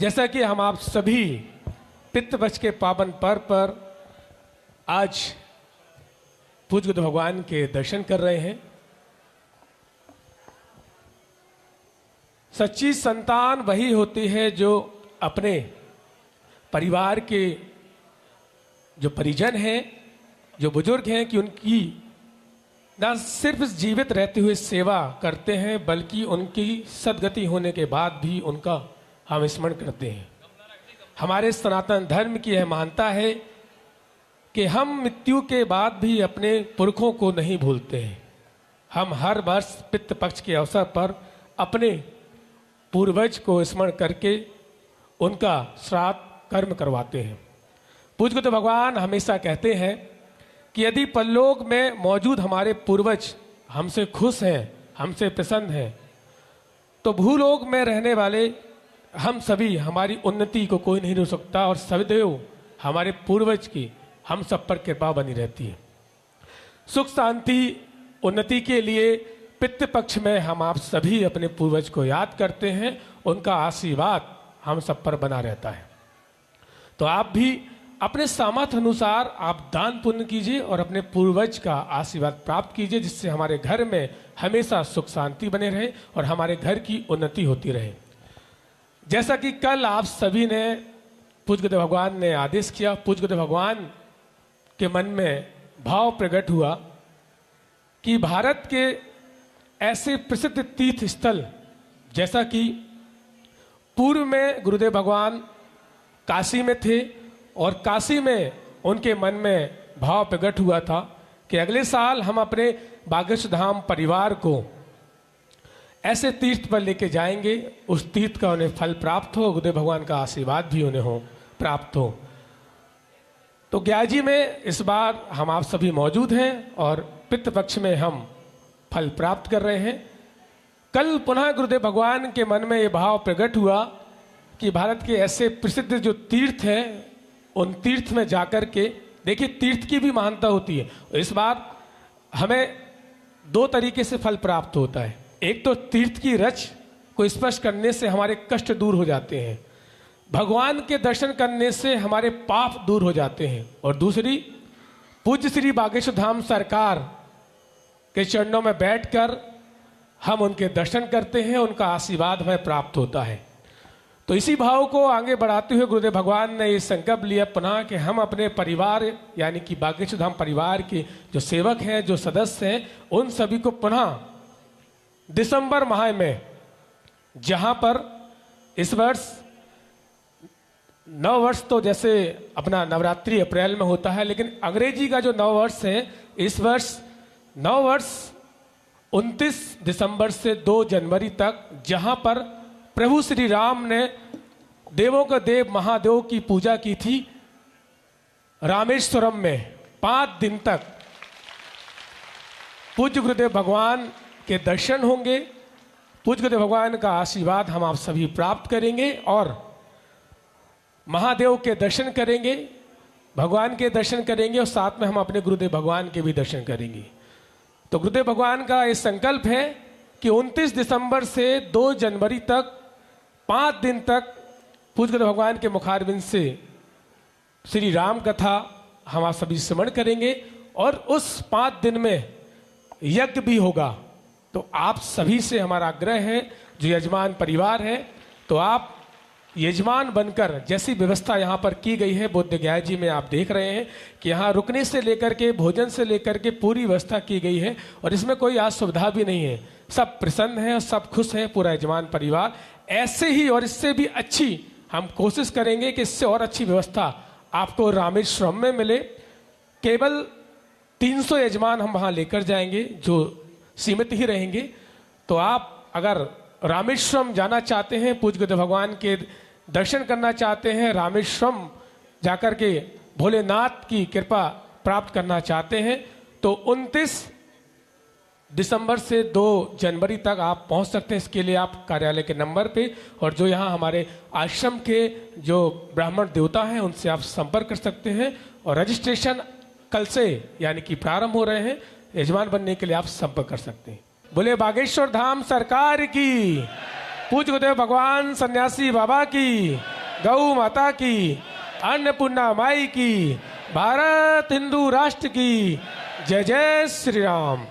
जैसा कि हम आप सभी पितृपक्ष के पावन पर्व पर आज पूज्य गुरु भगवान के दर्शन कर रहे हैं। सच्ची संतान वही होती है जो अपने परिवार के जो परिजन हैं, जो बुजुर्ग हैं, कि उनकी न सिर्फ जीवित रहते हुए सेवा करते हैं बल्कि उनकी सदगति होने के बाद भी उनका हम स्मरण करते हैं। हमारे सनातन धर्म की यह मान्यता है कि हम मृत्यु के बाद भी अपने पुरखों को नहीं भूलते हैं। हम हर वर्ष पितृ पक्ष के अवसर पर अपने पूर्वज को स्मरण करके उनका श्राद्ध कर्म करवाते हैं। पूज्य गुरु भगवान हमेशा कहते हैं कि यदि परलोक में मौजूद हमारे पूर्वज हमसे खुश हैं, हमसे प्रसन्न हैं, तो भूलोक में रहने वाले हम सभी, हमारी उन्नति को कोई नहीं रोक सकता और सदैव हमारे पूर्वज की हम सब पर कृपा बनी रहती है। सुख शांति उन्नति के लिए पितृ पक्ष में हम आप सभी अपने पूर्वज को याद करते हैं, उनका आशीर्वाद हम सब पर बना रहता है। तो आप भी अपने सामर्थ्य अनुसार आप दान पुण्य कीजिए और अपने पूर्वज का आशीर्वाद प्राप्त कीजिए, जिससे हमारे घर में हमेशा सुख शांति बने रहे और हमारे घर की उन्नति होती रहे। जैसा कि कल आप सभी ने पूज्य गुरु भगवान ने आदेश किया, पूज्य गुरु भगवान के मन में भाव प्रकट हुआ कि भारत के ऐसे प्रसिद्ध तीर्थ स्थल, जैसा कि पूर्व में गुरुदेव भगवान काशी में थे और काशी में उनके मन में भाव प्रकट हुआ था कि अगले साल हम अपने बागेश्वर धाम परिवार को ऐसे तीर्थ पर लेके जाएंगे, उस तीर्थ का उन्हें फल प्राप्त हो, गुरुदेव भगवान का आशीर्वाद भी उन्हें हो प्राप्त हो। तो ग्याजी में इस बार हम आप सभी मौजूद हैं और पितृपक्ष में हम फल प्राप्त कर रहे हैं। कल पुनः गुरुदेव भगवान के मन में ये भाव प्रकट हुआ कि भारत के ऐसे प्रसिद्ध जो तीर्थ हैं, उन तीर्थ में जाकर के देखिए, तीर्थ की भी महानता होती है। इस बार हमें दो तरीके से फल प्राप्त होता है। एक तो तीर्थ की रच को स्पर्श करने से हमारे कष्ट दूर हो जाते हैं, भगवान के दर्शन करने से हमारे पाप दूर हो जाते हैं, और दूसरी पूज्य श्री बागेश्वर धाम सरकार के चरणों में बैठकर हम उनके दर्शन करते हैं, उनका आशीर्वाद हमें प्राप्त होता है। तो इसी भाव को आगे बढ़ाते हुए गुरुदेव भगवान ने ये संकल्प लिया पुनः कि हम अपने परिवार यानी कि बागेश्वर धाम परिवार के जो सेवक हैं, जो सदस्य हैं, उन सभी को पुनः दिसंबर माह में, जहां पर इस वर्ष नव वर्ष तो जैसे अपना नवरात्रि अप्रैल में होता है, लेकिन अंग्रेजी का जो नव वर्ष है, इस वर्ष नव वर्ष 29 दिसंबर से 2 जनवरी तक, जहां पर प्रभु श्री राम ने देवों का देव महादेव की पूजा की थी रामेश्वरम में 5 दिन तक, पूज्य गुरुदेव भगवान के दर्शन होंगे, पूज्य गुरुदेव भगवान का आशीर्वाद हम आप सभी प्राप्त करेंगे और महादेव के दर्शन करेंगे, भगवान के दर्शन करेंगे और साथ में हम अपने गुरुदेव भगवान के भी दर्शन करेंगे। तो गुरुदेव भगवान का ये संकल्प है कि 29 दिसंबर से 2 जनवरी तक 5 दिन तक पूज्य गुरुदेव भगवान के मुखारबिंद से श्री राम कथा हम आप सभी स्मरण करेंगे और उस 5 दिन में यज्ञ भी होगा। तो आप सभी से हमारा आग्रह है, जो यजमान परिवार है, तो आप यजमान बनकर, जैसी व्यवस्था यहाँ पर की गई है बोध गया जी में आप देख रहे हैं कि यहाँ रुकने से लेकर के भोजन से लेकर के पूरी व्यवस्था की गई है और इसमें कोई असुविधा भी नहीं है। सब प्रसन्न है और सब खुश है, पूरा यजमान परिवार। ऐसे ही और इससे भी अच्छी हम कोशिश करेंगे कि इससे और अच्छी व्यवस्था आपको रामेश्वरम में मिले। केवल 300 यजमान हम वहाँ लेकर जाएंगे, जो सीमित ही रहेंगे। तो आप अगर रामेश्वरम जाना चाहते हैं, पूज्य गुरुदेव भगवान के दर्शन करना चाहते हैं, रामेश्वरम जाकर के भोलेनाथ की कृपा प्राप्त करना चाहते हैं, तो 29 दिसंबर से 2 जनवरी तक आप पहुंच सकते हैं। इसके लिए आप कार्यालय के नंबर पे और जो यहाँ हमारे आश्रम के जो ब्राह्मण देवता हैं उनसे आप संपर्क कर सकते हैं और रजिस्ट्रेशन कल से यानी कि प्रारंभ हो रहे हैं। यजमान बनने के लिए आप संपर्क कर सकते हैं। बोले बागेश्वर धाम सरकार की, पूज्य गुरुदेव भगवान सन्यासी बाबा की, गौ माता की, अन्नपूर्णा माई की, भारत हिंदू राष्ट्र की जय जय श्री राम।